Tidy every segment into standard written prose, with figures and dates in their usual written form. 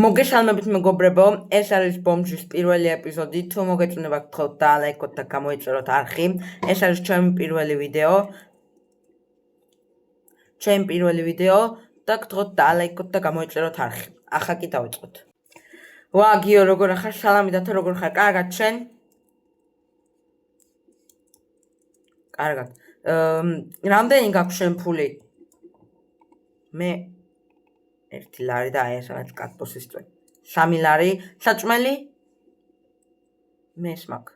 მოგესალმებით მეგობრებო, ეს არის ბომჟის პირველი ეპიზოდი. თუ მოგეწონება გთხოვთ დაალაიქოთ და გამოიწეროთ არხი. ეს არის ჩემი პირველი ვიდეო და გთხოვთ დაალაიქოთ და გამოიწეროთ არხი. ახლა კი დავიწყოთ. ვა, გიო, როგორ ახარ? სალამი დათო, როგორ ხარ? კარგად, შენ? კარგად. რამდენი გაქვს შენ ფული? მე 1 ლარი და ეს რაღაც კატბოსის წვენ. 3 ლარი, საჭმელი? მე ეს მაქვს.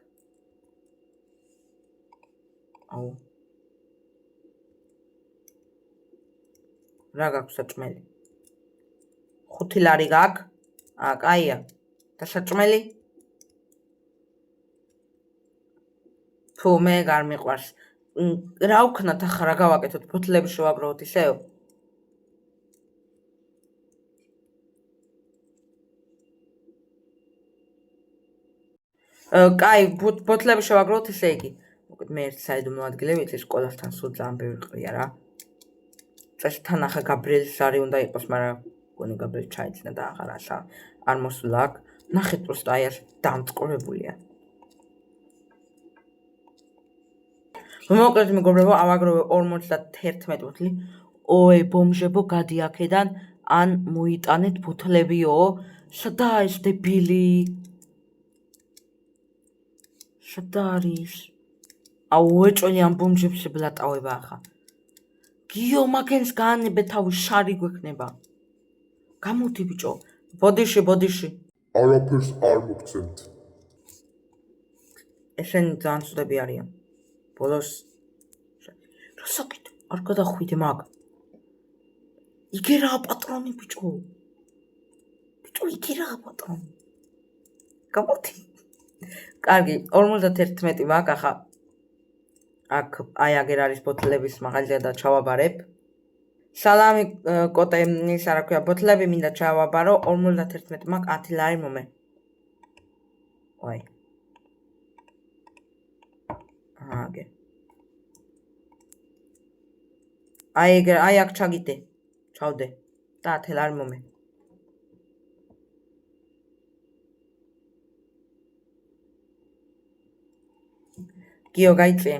აუ. რა გაქვს საჭმელი? 5 ლარი გაქვს? კაია. და საჭმელი? თუ მე გარ მიყვარს. რა ვქნათ ახლა, რა გავაკეთოთ? ბოთლები შევაგროვოთ ისევ? კაი, ბოთლები შევაგროვოთ ესე იგი. მოკეთ მე ერთ საიდუმლო ადგილი ვიცი, სკოლასთან სულ ძალიან ბევრი ყრია რა. წესთან ახლა გაბრიელის ზარი უნდა იყოს, მაგრამ გონი გაბრიელი ჩაიძინა და აღარ არ მოსულა აქ. ნახეთ პროსტა აი ასე დამწყურებულია. მოკეთ მეგობრებო, ავაგროვე 51 ბოთლი. ოე, ბომჟებო, გადი აქედან, ან მოიტანეთ ბოთლებიო. სადაა ეს დებილი? სადა არის? აუ, ეჭვენი ამ ბომჟებს შებლატავება ახლა. გიო, მაგენს გაანებე თავი, შარი გვექნება. გამოდი ბიჭო. ბოდიში. არაფერს არ მოგცემთ. ესენი ძალიან ცუდები არიან. ბოლოს რა საკითხი? არ გადახვიდე მაგ. იგი რა პატრონი ბიჭო. იგი რა პატრონი. გამოდი. კარგი, 51 მაქვს ახლა. აქ აი აგერ არის ბოთლების მაღაზია და ჩავაბარებ. სალამი კოტე, ის რა ქვია, ბოთლები მინდა ჩავაბარო, 51 მაქვს, 10 ლარი მომე. ვაი. აგე. აი აქ ჩაგიდე. ჩავდე. და 10 ლარი მომე. გიო, გაიწე.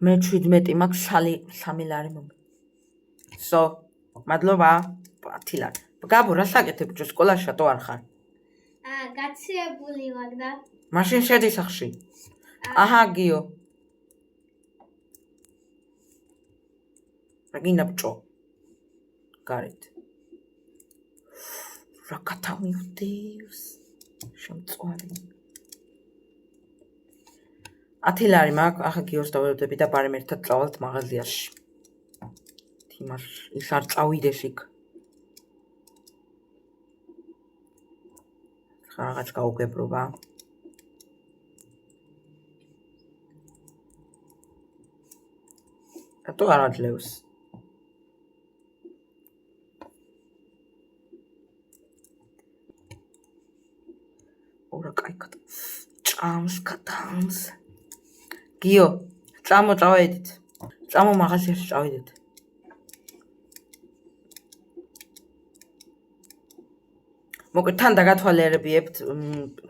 მე 17 მაქვს, 3 ლარი მომე. სო, მადლობა. 10 ლარი. გაბო, რა საკეთებ ბიჭო, სკოლაში რატო არ ხარ? გაცილებული ვარ და. მაშინ შედი სახში. აჰა, გიო. რა გინდა ბიჭო? გარეთ. რა გათავმივდებს? შემწვარი. 10 ლარი მაქვს, ახლა გიოს დავერდები და ბარემ ერთად წავალთ მაღაზიაში. თიმარ ის არ წავიდეს იქ. რაღაც გაუგებრობა. რატო არ აძლევს? ორა კაი ჭამს კატანს. გიო, წავედით. წამო მაღაზიაში წავედით. მოკეთ თან დაგათვალიერებიებთ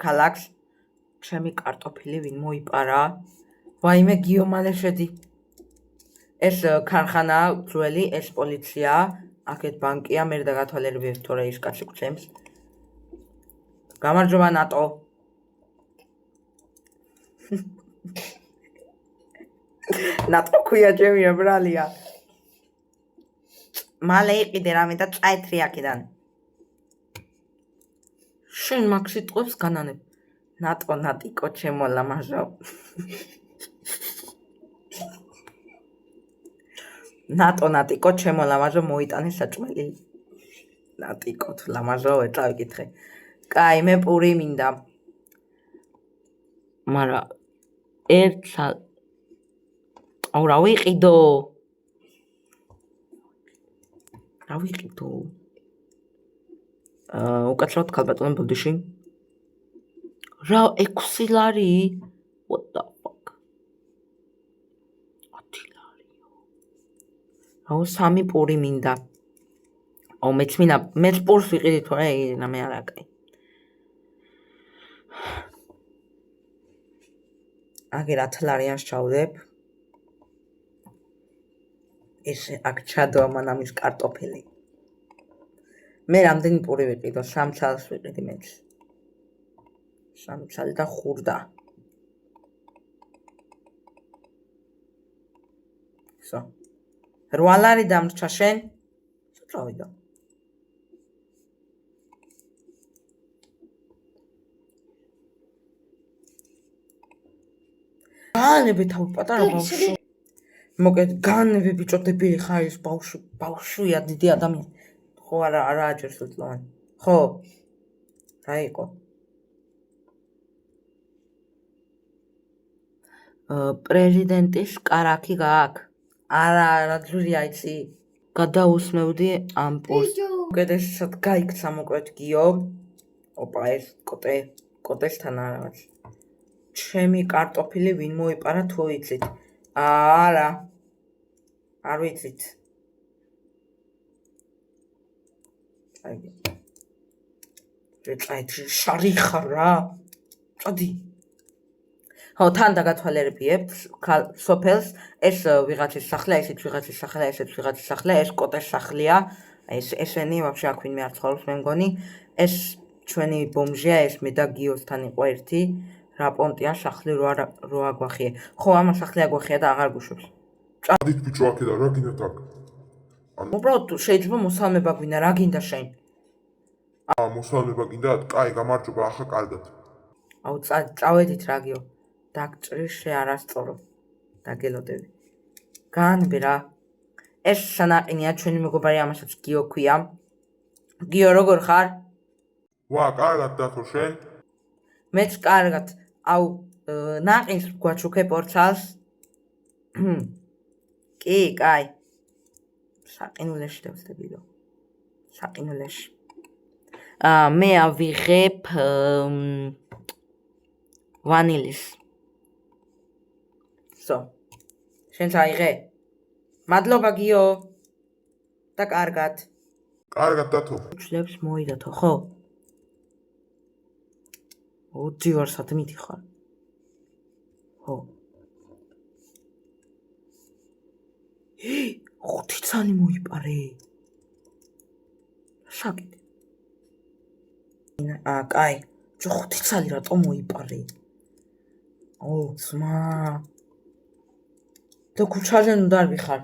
ქალაქს. ჩემი კარტოფილი ვინ მოიპარა? ვაიმე გიო, მალე შედი. ეს ქარხანაა ძველი, ეს პოლიციაა, აქეთ ბანკია, მე დაგათვალიერებიებთ თორე ის კაცი გვცემს. გამარჯობა ნატო. ნატო ქვია ჩემი ებრალია. მალე იყიდე რამე და წაეთრი აქედან. შენ მაგ სიტყვებს განანებ. ნატო, ნატიკო, ჩემო ლამაზო. ნატო, ნატიკო, ჩემო ლამაზო, მოიტანე საჭმელი. ნატიკო, თუ ლამაზო, წავიკითხე. კაი, მე პური მინდა. მარა აუ, რა ვიყიდო? უკაცრავად ქალბატონო ბოდიში. რა 6 ლარი? What the fuck? 10 ლარიო. აუ, 3 პური მინდა. მეც პურს ვიყიდი თორე ირინა მე არა კაი. აგერ 10 ლარიანს ჩავდებ. ეს აქ ჩადო მან ამის კარტოფილი. მე რამდენი პური ვიყიდო? 3 ცალს ვიყიდი მეც. 3 ცალი და ხურდა. So. 8 ლარი დამრჩა შენ? წავიდა. განები თავი პატარა ბავშვი. მოკეთ განები ბიჭო დებილი ხარ ის ბავშვია დიდი ადამიანი. ხო არა აჯერს უძლოვანი. ხო. რა იყო? პრეზიდენტის კარაქი გააქვს? არა, რა ძვირია იცი? გადაусმევდი ამ პურს. უკეთესად გაიქცა მოკლედ გიო. ოპა ეს კოტესთან რაღაც. ჩემი კარტოფილი ვინ მოიპარა თუ იცით? არა. არ ვიცით. წაიდი. წაიდი შარი ხარ რა. წადი. ხო, თან დაგათვალიერებიებთ სოფელს, ეს ვიღაცის სახლია, ესეც ვიღაცის სახლია, ესეც ვიღაცის სახლია, ეს კოტეს სახლია. ესენი ვაფშე აქ ვინმე არ ცხოვრობს მე მგონი. ეს ჩვენი ბომჟია, ეს მე და გიოსთან იყო ერთი. რა პონტია სახლი რო აგვახიე. ხო, ამა სახლი აგვახია და აღარ გუშვებს. წადით ბიჭო აქედან რა გინდათ აქ? უბრალოდ შეიძლება მოსალმება გვინდა, რა გინდა შენ? მოსალმება გინდათ? კაი, გამარჯობა, ახლა კარგად. აუ წავედით რა გიო. დაგჭრის შე არასწორო. დაგელოდები. განბი რა. ეს სანაყინია ჩვენი მეგობარი ამასაც გიო ქვია. გიო როგორ ხარ? ვა, კარგად დათო შენ? მეც კარგად. აუ ნაყინს გვაჩუქებ ორცალს. კი, კაი. საყინულეში დავსდებიდო. საყინულეში. მე ავიღებ ვანილის. So. შენ წაიღე? მადლობა გიო. და კარგად. კარგად დათო. ძლებს მოიდათო, ხო? 20 ვარსად მიდიხარ. ხო. 5 ცალი მოიპარე. შაკიდე. კაი. 5 ცალი რატო მოიპარე? ძმა. და ქუჩაზე ნუ დარვიხარ.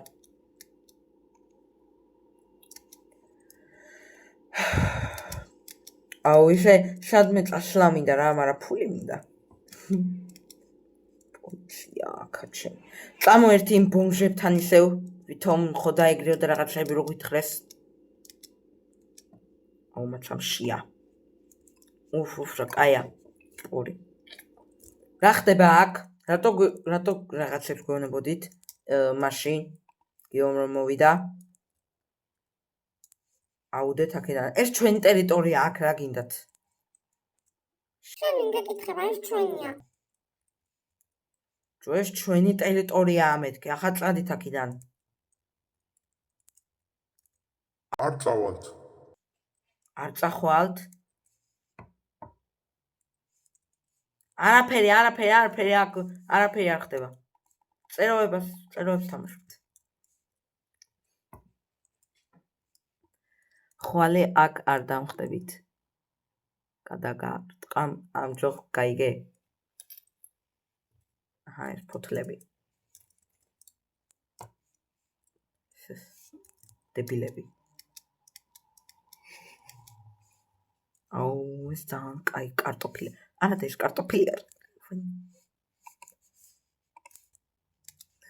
აუ ისე სადმე წასვლა მინდა რა, მაგრამ ფული მინდა. პონჩია კაჩე. წამოერთი იმ ბომჟებთან ისევ, ვითომ ხო დაეგრიო და რაღაცები რო გითხრეს. აუ მაჩამშია. უფ რა კაია. პური. რა ხდება აქ? რატო რაღაცებს გვეუბნებოდით? მაშინ გიომ რომ მოვიდა. აუდეთ აქედან. ეს ჩვენი ტერიტორია აქ რა გინდათ? შენ გეკითხება ეს ჩვენია. ეს ჩვენი ტერიტორიაა მეთქი. ახლა წადით აქედან. არ წავალთ. არ წახვალთ? არაფერი აქ არაფერი არ ხდება. წეროებს თამაშობთ. ხვალე აქ არ დამხდებით. გადაგაყამ ამჯობ გაიგე. ეს ფოთლები. დებილები. აუ ეს ძალიან კაი კარტოფილი. არა და ეს კარტოფილი არ.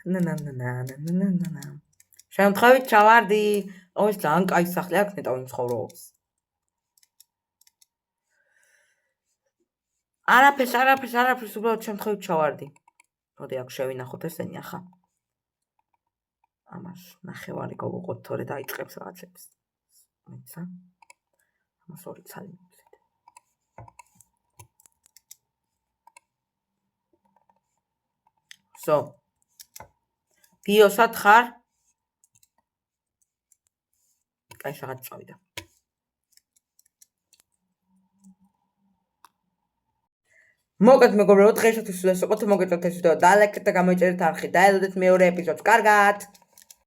ნანა. შემთხვევით ჩავარდი. ეს ძალიან კაი სახლი აქვს, ნეტავ იმ ცხოვრობს. არაფერს, უბრალოდ შემთხვევით ჩავარდი. მოდი აქ შევინახოთ ესენი ახლა. ამას ნახევარი გავუყოთ, თორე დაიწყებს რაღაცებს. მოიცა. ამას 2 ცალი მივცეთ. So. გიოსად ხარ? აი საღაც წავიდა. მოგეთ მეგობრებო, დღეისათვის ეს იყო. თუ მოგეწონათ ეს ვიდეო, და ლაიქეთ და გამოიწერეთ არხი. დაელოდეთ მეორე ეპიზოდს. კარგად!